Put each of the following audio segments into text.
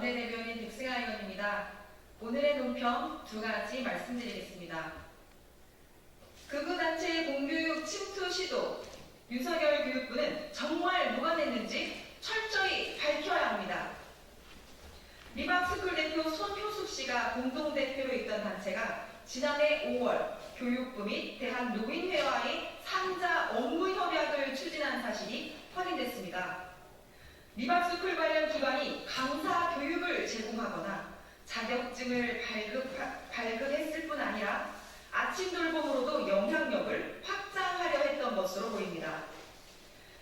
원내대변인 백승아 의원입니다. 오늘의 논평 두 가지 말씀드리겠습니다. 극우단체의 공교육 침투 시도, 윤석열 교육부는 정말 누가 냈는지 철저히 밝혀야 합니다. 리박스쿨 대표 손효숙 씨가 공동대표로 있던 단체가 지난해 5월 교육부 및 대한노인회와의 3자 업무협약을 추진한 사실이 확인됐습니다. 리박스쿨 관련 기관이 강사 교육을 제공하거나 자격증을 발급했을 뿐 아니라 아침 돌봄으로도 영향력을 확장하려 했던 것으로 보입니다.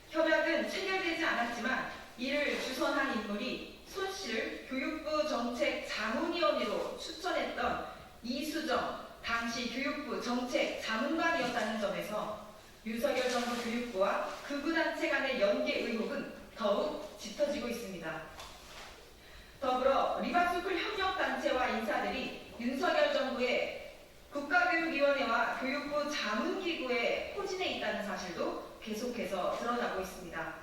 협약은 체결되지 않았지만 이를 주선한 인물이 손 씨를 교육부 정책 자문위원으로 추천했던 이수정 당시 교육부 정책 자문관이었다는 점에서 윤석열 정부 교육부와 극우단체 간의 연계 의혹은 더욱 짙어지고 있습니다. 더불어 리박스쿨 협력단체와 인사들이 윤석열 정부의 국가교육위원회와 교육부 자문기구에 포진해 있다는 사실도 계속해서 드러나고 있습니다.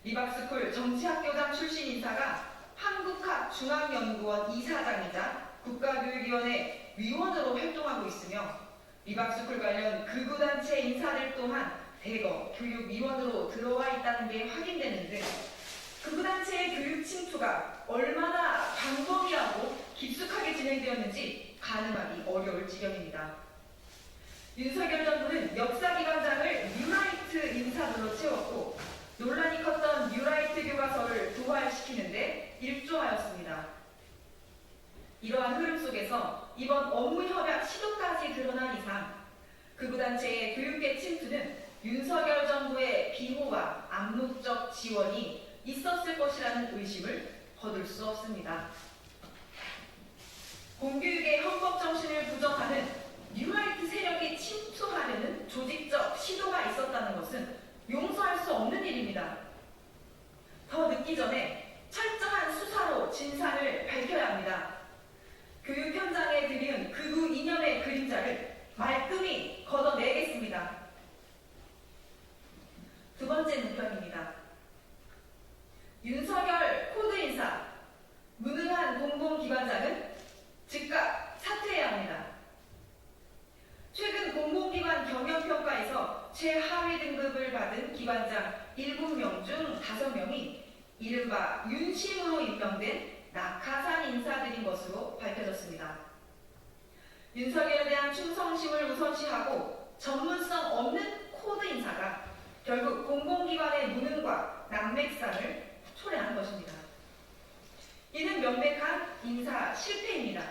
리박스쿨 정치학교장 출신 인사가 한국학중앙연구원 이사장이자 국가교육위원회 위원으로 활동하고 있으며 리박스쿨 관련 극우단체 인사들 또한 대거 교육위원으로 들어와 있다는 게 확인되는 등 극우단체의 교육 침투가 얼마나 광범위하고 깊숙하게 진행되었는지 가늠하기 어려울 지경입니다. 윤석열 정부는 역사기관장을 뉴라이트 인사들로 채웠고 논란이 컸던 뉴라이트 교과서를 부활시키는데 일조하였습니다. 이러한 흐름 속에서 이번 업무협약 시도까지 드러난 이상 극우단체의 교육계 침투는 윤석열 정부의 비호와 암묵적 지원이 있었을 것이라는 의심을 거둘 수 없습니다. 공교육의 헌법 정신을 부정하는 뉴라이트 세력이 침투하려는 조직적 시도가 있었다는 것은 용서할 수 없는 일입니다. 더 늦기 전에 철저한 수사로 진상을 밝혀야 합니다. 교육 현장에 들이운 극우 이념의 그림자를 말끔히 걷어내겠습니다. 두 번째 논평입니다. 윤석열 코드 인사, 무능한 공공기관장은 즉각 사퇴해야 합니다. 최근 공공기관 경영평가에서 최하위 등급을 받은 기관장 7명 중 5명이 이른바 윤심으로 임명된 낙하산 인사들인 것으로 밝혀졌습니다. 윤석열에 대한 충성심을 우선시하고 전문성 없는 코드 인사가 결국 공공기관의 무능과 난맥상을 초래한 것입니다. 이는 명백한 인사 실패입니다.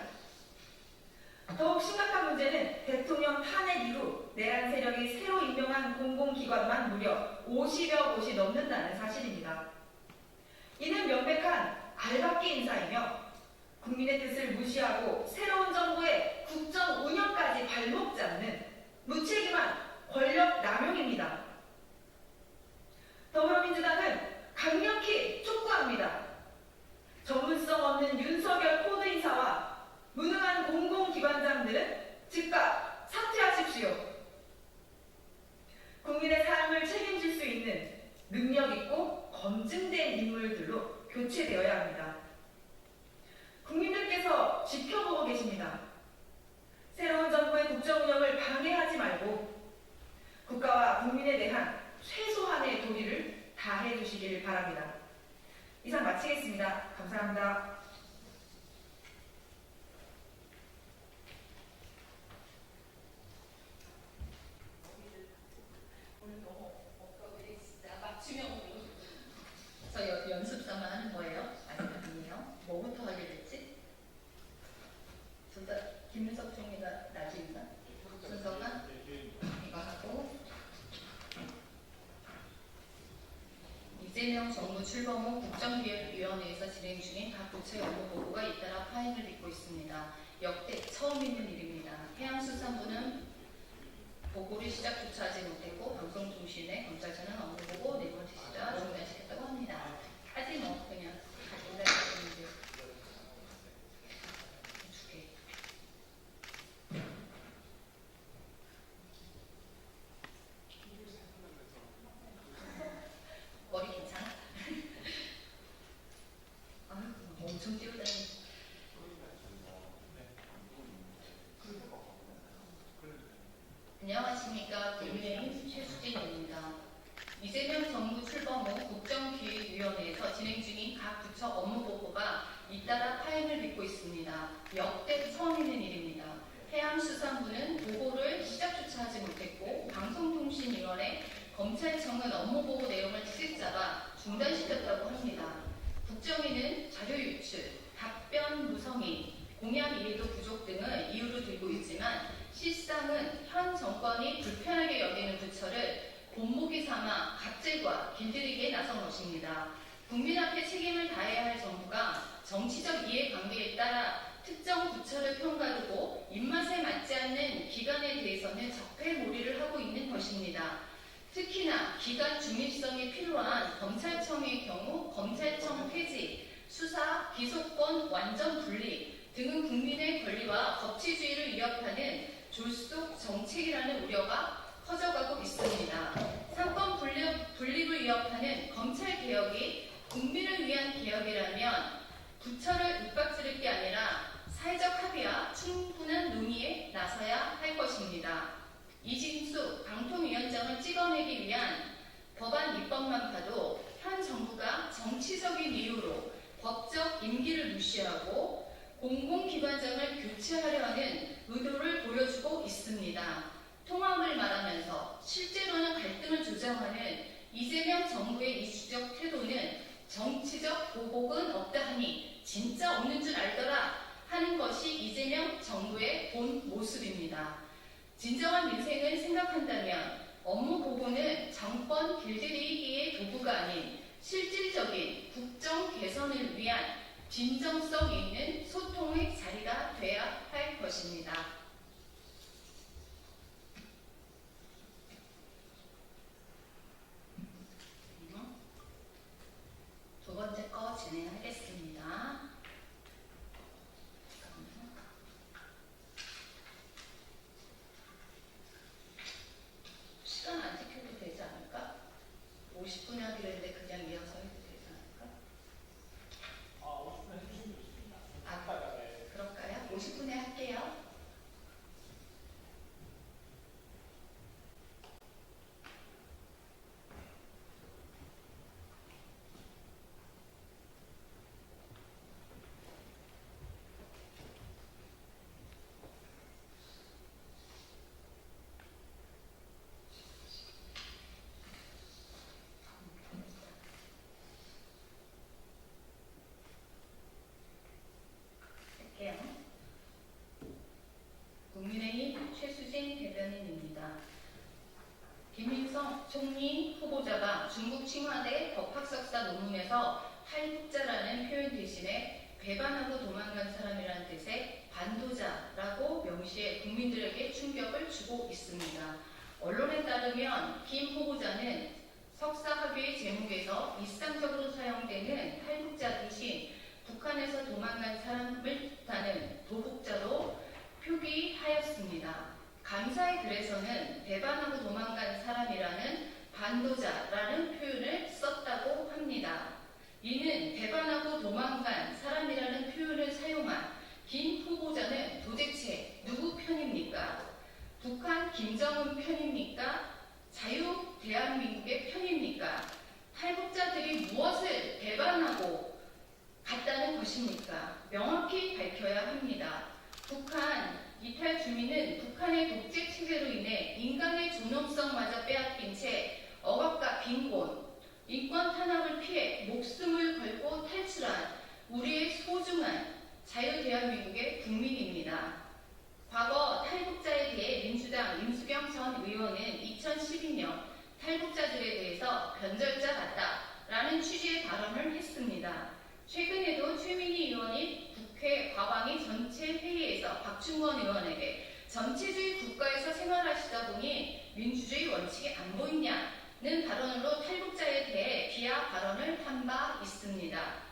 더욱 심각한 문제는 대통령 탄핵 이후 내란 세력이 새로 임명한 공공기관만 무려 50여 곳이 넘는다는 사실입니다. 이는 명백한 알박기 인사이며 국민의 뜻을 무시하고 새로운 정부의 국정 운영까지 발목 잡는 무책임한 권력 남용입니다. 더불어민주당은 강력히 촉구합니다. 전문성 없는 윤석열 코드 인사와 무능한 공공기관장들은 즉각 사퇴하십시오. 국민의 삶을 책임질 수 있는 능력 있고 검증된 인물들로 교체되어야 합니다. 국민들께서 지켜보고 계십니다. 새로운 정부의 국정 운영을 방해하지 말고 국가와 국민에 대한 최소한의 도리를 다해 주시길 바랍니다. 이상 마치겠습니다. 감사합니다. 오늘 너무 엉터리 진짜 맞춤형으로. 저 연습사만 하는 거예요? 아니에요? 뭐부터 하게 됐지? 둘 다 김윤석 총리가 나중인가? 순서가 이거 하고 이재명 정부 출범 후 국정기획위원회에서 진행 중인 각 부처의 업무 보고가 잇따라 파행을 빚고 있습니다. 역대 처음 있는 일입니다. 해양수산부는 보고를 시작조차 하지 못했고 방송통신의 검찰청은 업무 보고 네 번째 시작 중단시켰다고 합니다. 하지 뭐 그냥 중단시켰는데 두 개. 머리 괜찮아? 아, 엄청 이재명 정부 출범 후 국정기획위원회에서 진행 중인 각 부처 업무 보고가 잇따라 파행을 빚고 있습니다. 역대 처음 있는 일입니다. 해양수산부는 보고를 시작조차 하지 못했고 방송통신위원회, 검찰청은 업무보고 내용을 트집 잡아 중단시켰다고 합니다. 국정위는 자료 유출, 답변 무성의, 공약 이해도 부족 등을 이유로 들고 있지만 실상은 현 정권이 불편하게 여기는 부처를 본보기 삼아 갑질과 길들이기에 나선 것입니다. 국민 앞에 책임을 다해야 할 정부가 정치적 이해관계에 따라 특정 부처를 편가르고 입맛에 맞지 않는 기관에 대해서는 적폐몰이를 하고 있는 것입니다. 특히나 기관 중립성이 필요한 검찰청의 경우 검찰청 폐지, 수사, 기소권 완전 분리 등은 국민의 권리와 법치주의를 위협하는 졸속 정책이라는 우려가 커져가고 있습니다. 상권 분립을 위협하는 검찰개혁이 국민을 위한 개혁이라면 부처를 윽박지를 게 아니라 사회적 합의와 충분한 논의에 나서야 할 것입니다. 이진수 방통위원장을 찍어내기 위한 법안 입법만 봐도 현 정부가 정치적인 이유로 법적 임기를 무시하고 공공기관장을 교체하려 하는 의도를 보여주고 있습니다. 통합을 말하면서 실제로는 갈등을 조장하는 이재명 정부의 이슈적 태도는 정치적 보복은 없다 하니 진짜 없는 줄 알더라 하는 것이 이재명 정부의 본 모습입니다. 진정한 민생을 생각한다면 업무 보고는 정권 길들이기의 도구가 아닌 실질적인 국정 개선을 위한 진정성 있는 소통의 자리가 돼야 할 것입니다. 두 번째 거 진행하겠습니다. 시간 안 지켜도 되지 않을까? 50분에 하기로 했는데 그냥 이어서 해도 되지 않을까? 50분 해주시면 좋습니다. 그럴까요? 50분에 할게요. 국민의힘 최수진 대변인입니다. 김민석 총리 후보자가 중국 칭화대 법학석사 논문에서 탈북자라는 표현 대신에 배반하고 도망간 사람이라는 뜻의 반도자라고 명시해 국민들에게 충격을 주고 있습니다. 언론에 따르면 김 후보자는 석사 학위의 제목에서 일상적으로 사용되는 탈북자 대신 북한에서 도망간 사람을 뜻하는 도북자로 표기하였습니다. 감사의 글에서는 배반하고 도망간 사람이라는 반도자라는 표현을 썼다고 합니다. 이는 배반하고 도망간 사람이라는 표현을 사용한 김 후보자는 도대체 누구 편입니까? 북한 김정은 편입니까? 자유 대한민국의 편입니까? 탈북자들이 무엇을 배반하고 갔다는 것입니까? 명확히 밝혀야 합니다. 북한 이탈 주민은 북한의 독재 체제로 인해 인간의 존엄성마저 빼앗긴 채 억압과 빈곤, 인권 탄압을 피해 목숨을 걸고 탈출한 우리의 소중한 자유 대한민국의 국민입니다. 과거 탈북자에 대해 민주당 임수경 전 의원은 2012년 탈북자들에 대해서 변절자 같다라는 취지의 발언을 했습니다. 최근에도 최민희 의원이 국회 과방위 전체 회의에서 박충건 의원에게 전체주의 국가에서 생활하시다 보니 민주주의 원칙이 안 보이냐는 발언으로 탈북자에 대해 비하 발언을 한 바 있습니다.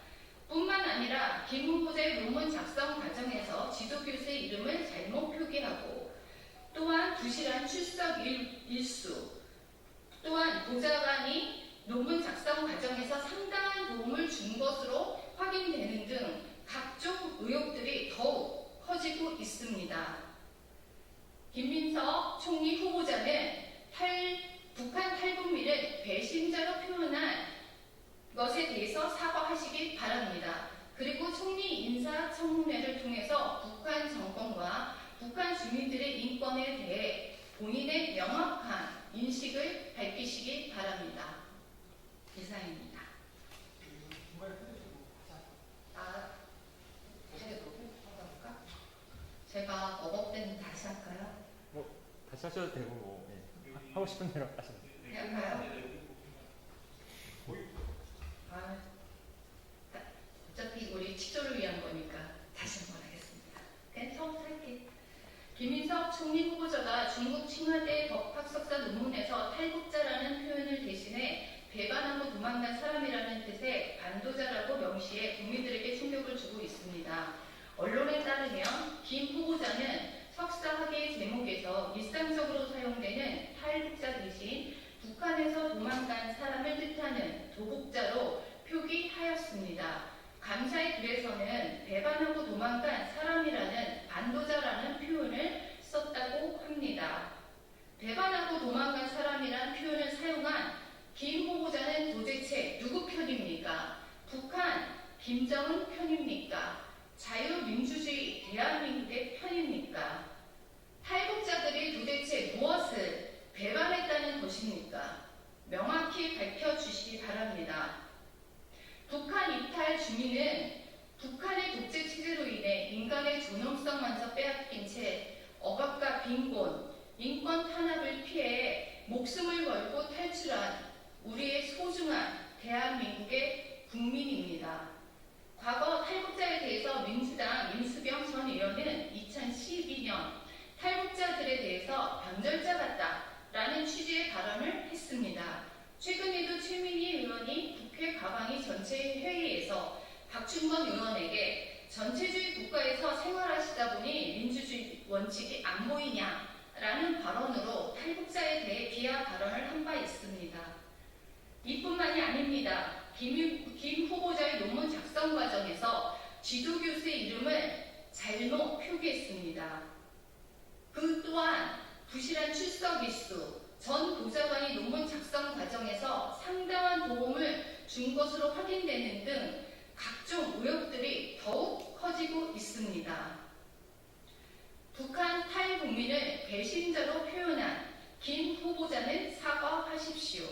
뿐만 아니라 김 후보자의 논문 작성 과정에서 지도교수의 이름을 잘못 표기하고 또한 부실한 출석 일수 또한 보좌관이 논문 작성 과정에서 상당한 도움을 준 것으로 확인되는 등 각종 의혹들이 더욱 커지고 있습니다. 김민석 총리 후보자는 북한 탈북민을 배신자 것에 대해서 사과하시기 바랍니다. 그리고 총리 인사청문회를 통해서 북한 정권과 북한 주민들의 인권에 대해 본인의 명확한 인식을 밝히시기 바랍니다. 이상입니다. 중간에 끊으시고 아, 다시 해볼까? 제가 어법대는 다시 할까요? 다시 하셔도 되고 뭐 하고 싶은 대로 하시면 돼요. 그냥 가요? 아, 어차피 우리 취조를 위한 거니까 다시 한번 하겠습니다. 그냥 처음부터 할게요. 김인석 총리 후보자가 중국 청와대 법학석사 논문에서 탈북자라는 표현을 대신해 배반하고 도망간 사람이라는 뜻의 반도자라고 명시해 국민들에게 충격을 주고 있습니다. 언론에 따르면 김 후보자는 석사학위 제목에서 일상적으로 사용되는 탈북자 대신 북한에서 도망간 사람을 뜻하는 도북자로 표기하였습니다. 감사의 글에서는 배반하고 도망간 사람이라는 반도자라는 표현을 썼다고 합니다. 배반하고 도망간 사람이라는 표현을 사용한 김 후보자는 도대체 누구 편입니까? 북한, 김정은 편입니까? 자유민주주의 대한민국의 편입니까? 탈북자들이 도대체 무엇을 배반했다는 것입니까? 명확히 밝혀주시기 바랍니다. 북한 이탈 주민은 북한의 독재 체제로 인해 인간의 존엄성마저 빼앗긴 채 억압과 빈곤, 인권 탄압을 피해 목숨을 걸고 탈출한 우리의 소중한 대한민국의 국민입니다. 과거 탈북자에 대해서 민주당 임수병 전 의원은 2012년 탈북자들에 대해서 변절자 같다라는 취지의 발언을 했습니다. 최근에도 최민희 의원이 국회 가방위 전체 회의에서 박충건 의원에게 전체주의 국가에서 생활하시다 보니 민주주의 원칙이 안 보이냐라는 발언으로 탈북자에 대해 비하 발언을 한 바 있습니다. 이뿐만이 아닙니다. 김 후보자의 논문 작성 과정에서 지도교수의 이름을 잘못 표기했습니다. 그 또한 부실한 출석 일수, 전 보좌관이 논문 작성 과정에서 상당한 도움을 준 것으로 확인되는 등 각종 의혹들이 더욱 커지고 있습니다. 북한 탈북민을 배신자로 표현한 김 후보자는 사과하십시오.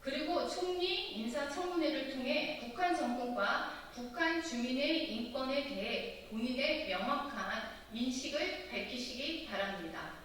그리고 총리 인사청문회를 통해 북한 정권과 북한 주민의 인권에 대해 본인의 명확한 인식을 밝히시기 바랍니다.